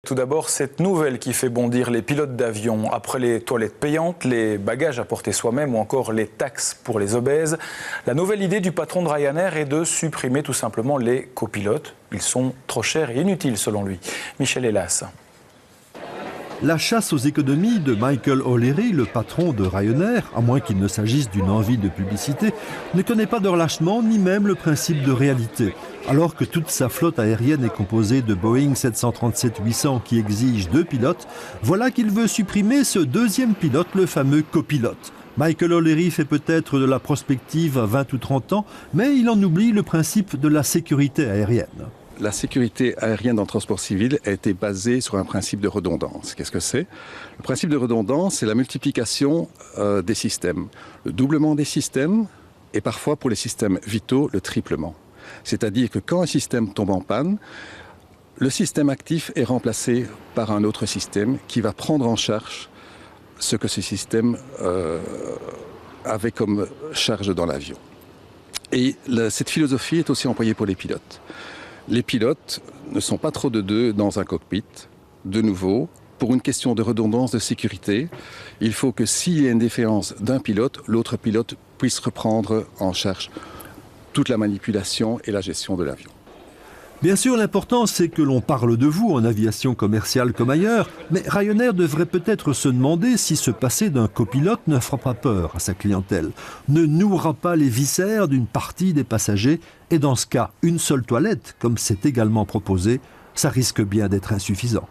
Tout d'abord, cette nouvelle qui fait bondir les pilotes d'avion. Après les toilettes payantes, les bagages à porter soi-même ou encore les taxes pour les obèses, la nouvelle idée du patron de Ryanair est de supprimer tout simplement les copilotes. Ils sont trop chers et inutiles selon lui. Michel Hélas. La chasse aux économies de Michael O'Leary, le patron de Ryanair, à moins qu'il ne s'agisse d'une envie de publicité, ne connaît pas de relâchement ni même le principe de réalité. Alors que toute sa flotte aérienne est composée de Boeing 737-800 qui exige 2 pilotes, voilà qu'il veut supprimer ce deuxième pilote, le fameux copilote. Michael O'Leary fait peut-être de la prospective à 20 ou 30 ans, mais il en oublie le principe de la sécurité aérienne. La sécurité aérienne dans le transport civil a été basée sur un principe de redondance. Qu'est-ce que c'est? Le principe de redondance, c'est la multiplication des systèmes, le doublement des systèmes et parfois pour les systèmes vitaux, le triplement. C'est-à-dire que quand un système tombe en panne, le système actif est remplacé par un autre système qui va prendre en charge ce que ce système avait comme charge dans l'avion. Et cette philosophie est aussi employée pour les pilotes. Les pilotes ne sont pas trop de deux dans un cockpit. De nouveau, pour une question de redondance de sécurité, il faut que s'il y a une défaillance d'un pilote, l'autre pilote puisse reprendre en charge toute la manipulation et la gestion de l'avion. Bien sûr, l'important, c'est que l'on parle de vous en aviation commerciale comme ailleurs, mais Ryanair devrait peut-être se demander si se passer d'un copilote ne fera pas peur à sa clientèle, ne nouera pas les viscères d'une partie des passagers, et dans ce cas, une seule toilette, comme c'est également proposé, ça risque bien d'être insuffisant.